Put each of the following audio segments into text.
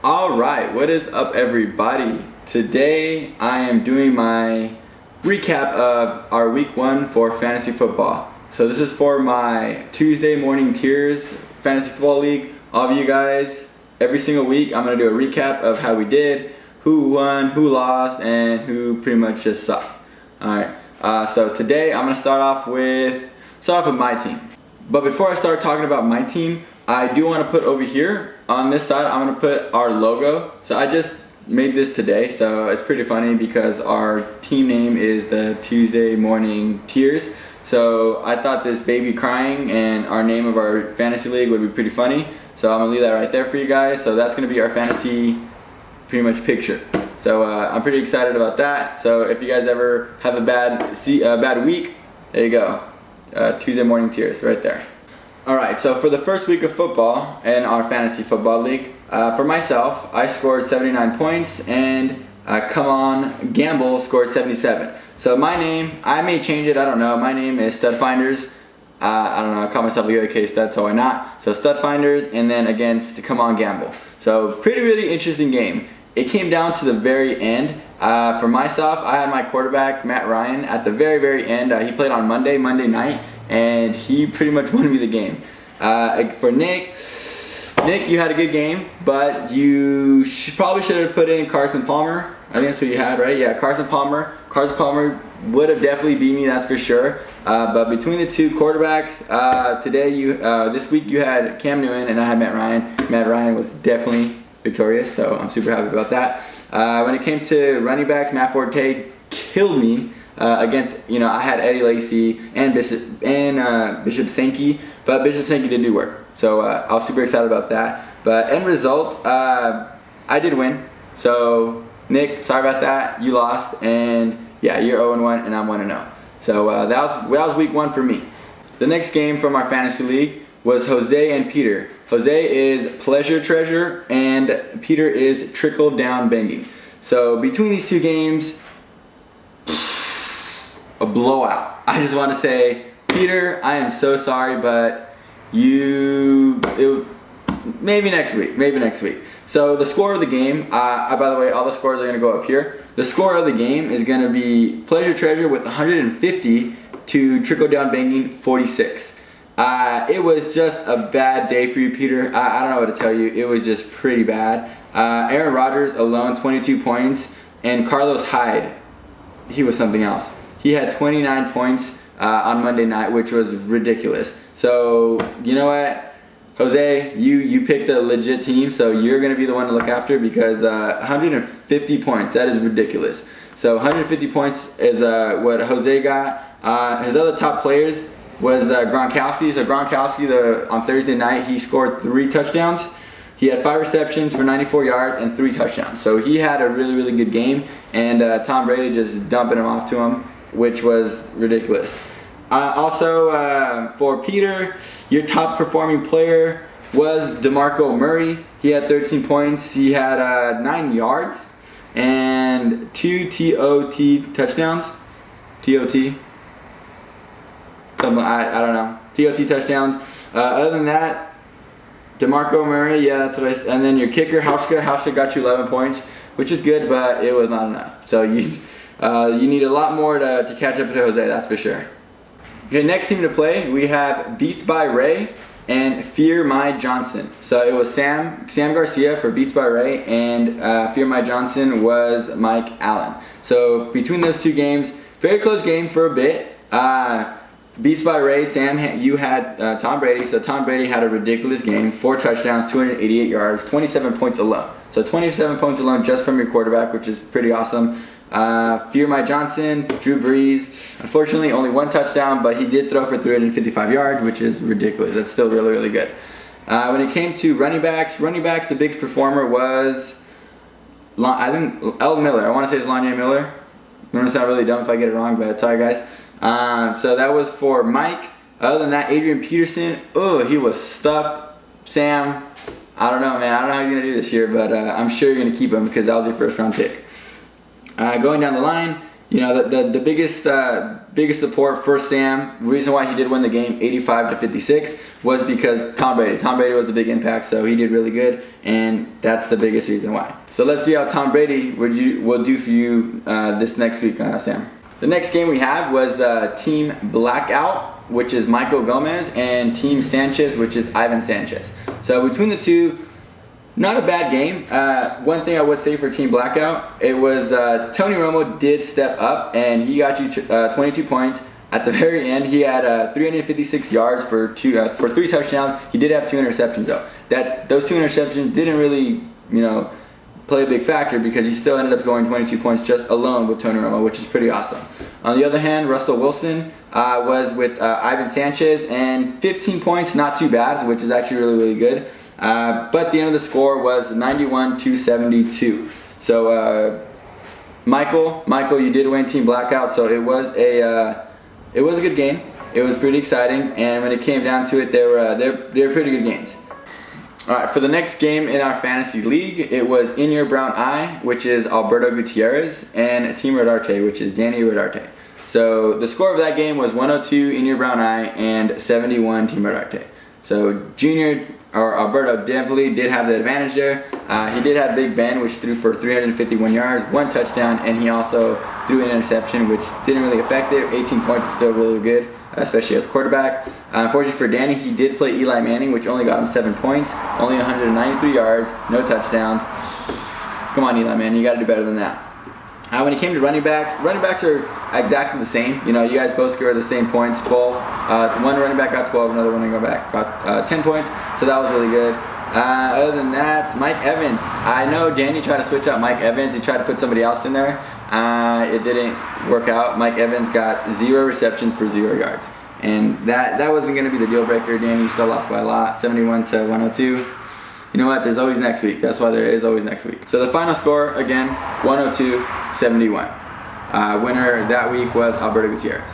Alright, what is up everybody? Today I am doing my recap of our week 1 for fantasy football. So this is for my Tuesday morning tiers fantasy football league. All of you guys, every single week I'm going to do a recap of how we did, who won, who lost, and who pretty much just sucked. Alright, so today I'm going to start off with my team. But before I start talking about my team, I do want to put over here on this side, I'm going to put our logo. So I just made this today, so it's pretty funny because our team name is the Tuesday Morning Tears. So I thought this baby crying and our name of our fantasy league would be pretty funny. So I'm going to leave that right there for you guys. So that's going to be our fantasy pretty much picture. So I'm pretty excited about that. So if you guys ever have a bad week, there you go. Tuesday Morning Tears right there. Alright, so for the first week of football in our fantasy football league, for myself, I scored 79 points and Come On Gamble scored 77. So my name, I may change it, I don't know. My name is Stud Finders. I don't know, I call myself the other case stud, so why not? So Stud Finders and then against Come On Gamble. So really interesting game. It came down to the very end. For myself, I had my quarterback, Matt Ryan, at the very end. He played on Monday night, and he pretty much won me the game. For Nick, you had a good game, but you probably should have put in Carson Palmer. I think that's who you had, right? Yeah, Carson Palmer. Carson Palmer would have definitely beat me, that's for sure. But between the two quarterbacks, this week you had Cam Newton and I had Matt Ryan. Matt Ryan was definitely victorious, so I'm super happy about that. When it came to running backs, Matt Forte killed me. Against, I had Eddie Lacy and Bishop Sankey, but Bishop Sankey did do work. So I was super excited about that. But end result, I did win. So Nick, sorry about that. You lost, and yeah, you're 0-1 and I'm 1-0. So that was week 1 for me. The next game from our fantasy league was Jose and Peter. Jose is Pleasure Treasure and Peter is Trickle Down Banging. So between these two games, a blowout. I just want to say, Peter, I am so sorry, but maybe next week. So the score of the game, by the way, all the scores are going to go up here. The score of the game is going to be Pleasure Treasure with 150 to Trickle Down Banging 46. It was just a bad day for you, Peter. I don't know what to tell you. It was just pretty bad. Aaron Rodgers alone, 22 points, and Carlos Hyde, he was something else. He had 29 points on Monday night, which was ridiculous. So, you know what? Jose, you picked a legit team, so you're going to be the one to look after because 150 points, that is ridiculous. So 150 points is what Jose got. His other top players was Gronkowski. So Gronkowski, on Thursday night, he scored 3 touchdowns. He had 5 receptions for 94 yards and 3 touchdowns. So he had a really good game, and Tom Brady just dumping him off to him, which was ridiculous. Also, for Peter, your top performing player was DeMarco Murray. He had 13 points. He had 9 yards and 2 TOT touchdowns. TOT? I don't know. TOT touchdowns. Other than that, DeMarco Murray, yeah, that's what and then your kicker, Hauschka got you 11 points, which is good, but it was not enough. So you need a lot more to catch up to Jose, that's for sure. Okay, next team to play, we have Beats by Ray and Fear My Johnson. So it was Sam Garcia for Beats by Ray, and Fear My Johnson was Mike Allen. So between those two games, very close game for a bit. Beats by Ray, Sam, you had Tom Brady. So Tom Brady had a ridiculous game, 4 touchdowns, 288 yards, 27 points alone. So 27 points alone just from your quarterback, which is pretty awesome. Fear My Johnson, Drew Brees. Unfortunately, only 1 touchdown, but he did throw for 355 yards, which is ridiculous. That's still really good. When it came to running backs, the biggest performer was, I think, El Miller. I want to say it's Lonnie Miller. I'm going to sound really dumb if I get it wrong, but sorry, guys. So that was for Mike. Other than that, Adrian Peterson, he was stuffed. Sam, I don't know, man. I don't know how he's going to do this year, but I'm sure you're going to keep him because that was your first round pick. Going down the line, the biggest support for Sam, the reason why he did win the game 85-56 was because Tom Brady. Tom Brady was a big impact, so he did really good, and that's the biggest reason why. So let's see how Tom Brady will do for you this next week, Sam. The next game we have was Team Blackout, which is Michael Gomez, and Team Sanchez, which is Ivan Sanchez. So between the two, not a bad game. One thing I would say for Team Blackout, it was Tony Romo did step up, and he got you 22 points. At the very end, he had 356 yards for 3 touchdowns. He did have 2 interceptions though. Those 2 interceptions didn't really, play a big factor because he still ended up scoring 22 points just alone with Tony Romo, which is pretty awesome. On the other hand, Russell Wilson was with Ivan Sanchez, and 15 points, not too bad, which is actually really, really good. But the end of the score was 91-72. So Michael, you did win Team Blackout, so it was a good game. It was pretty exciting, and when it came down to it, they were pretty good games. All right, for the next game in our fantasy league, it was In Your Brown Eye, which is Alberto Gutierrez, and Team Rodarte, which is Danny Rodarte. So the score of that game was 102 In Your Brown Eye and 71 Team Rodarte. So Alberto definitely did have the advantage there. He did have Big Ben, which threw for 351 yards, 1 touchdown, and he also threw an interception, which didn't really affect it. 18 points is still really good, especially as a quarterback. Unfortunately for Danny, he did play Eli Manning, which only got him 7 points, only 193 yards, no touchdowns. Come on, Eli Manning, you got to do better than that. When it came to running backs are exactly the same. You guys both scored the same points, 12. One running back got 12, another running back got 10 points, so that was really good. Other than that, Mike Evans. I know Danny tried to switch out Mike Evans. He tried to put somebody else in there. It didn't work out. Mike Evans got 0 receptions for 0 yards. And that wasn't going to be the deal breaker. Danny still lost by a lot, 71-102. You know what? There's always next week. That's why there is always next week. So the final score, again, 102-71. Winner that week was Alberto Gutierrez.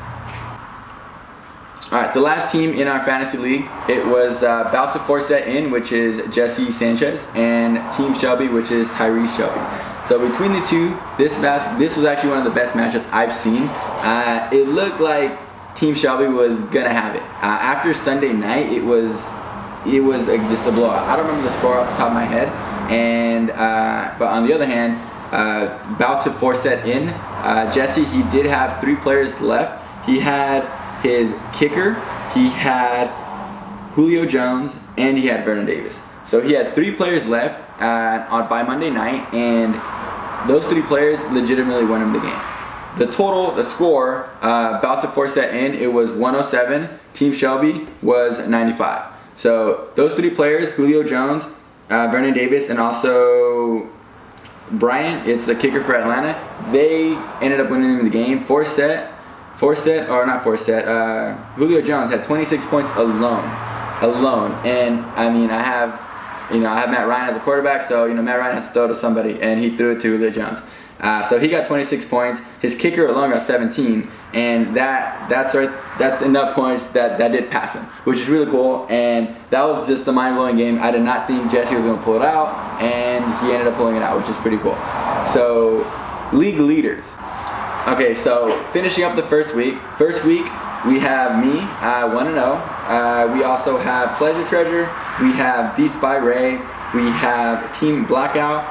All right, the last team in our fantasy league, it was about to force that in, which is Jesse Sanchez, and Team Shelby, which is Tyrese Shelby. So between the two, this was actually one of the best matchups I've seen. It looked like Team Shelby was gonna have it. After Sunday night, it was just a blowout. I don't remember the score off the top of my head, and but on the other hand, about to force that in, Jesse, he did have 3 players left. He had his kicker, he had Julio Jones, and he had Vernon Davis. So he had 3 players left by Monday night, and those 3 players legitimately won him the game. The score, about to force that in, it was 107. Team Shelby was 95. So those 3 players, Julio Jones, Vernon Davis, and also Bryant, it's the kicker for Atlanta, they ended up winning the game. Julio Jones had 26 points alone. And I mean, I have Matt Ryan as a quarterback, so Matt Ryan has to throw to somebody, and he threw it to Julio Jones. So he got 26 points. His kicker alone got 17, and that's enough points that did pass him, which is really cool. And that was just a mind-blowing game. I did not think Jesse was going to pull it out, and he ended up pulling it out, which is pretty cool. So, league leaders. Okay, so finishing up the first week. First week, we have me, 1-0. We also have Pleasure Treasure. We have Beats by Ray. We have Team Blackout.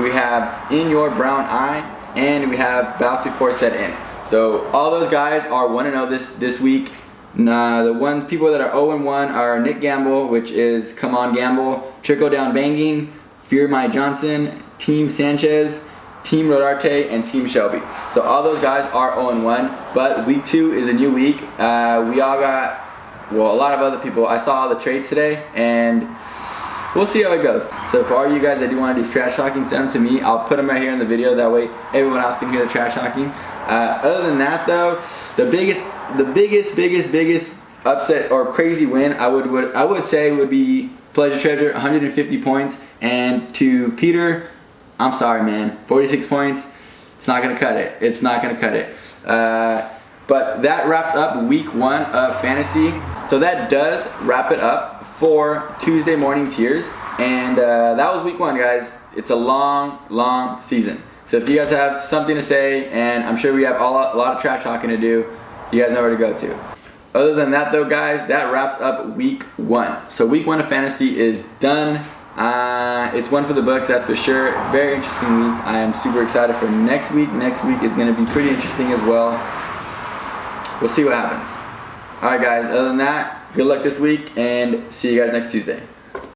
We have In Your Brown Eye. And we have About to Force That In. So all those guys are 1-0 this week. The people that are 0-1 are Nick Gamble, which is Come On Gamble, Trickle Down Banging, Fear My Johnson, Team Sanchez, Team Rodarte, and Team Shelby. So all those guys are 0-1, but week 2 is a new week. We all got, a lot of other people. I saw all the trades today, and we'll see how it goes. So for all you guys that do want to do trash talking, send them to me. I'll put them right here in the video. That way everyone else can hear the trash talking. Other than that, though, the biggest upset or crazy win I would say would be Pleasure Treasure, 150 points, and to Peter, I'm sorry, man, 46 points. It's not gonna cut it. It's not gonna cut it. But that wraps up week 1 of fantasy. So that does wrap it up for Tuesday morning tiers. And that was week 1, guys. It's a long season. So if you guys have something to say, and I'm sure we have a lot of trash talking to do, you guys know where to go to. Other than that though, guys, that wraps up week 1. So week 1 of fantasy is done. It's one for the books, that's for sure. Very interesting week. I am super excited for next week. Next week is going to be pretty interesting as well. We'll see what happens. Alright guys, other than that, good luck this week and see you guys next Tuesday.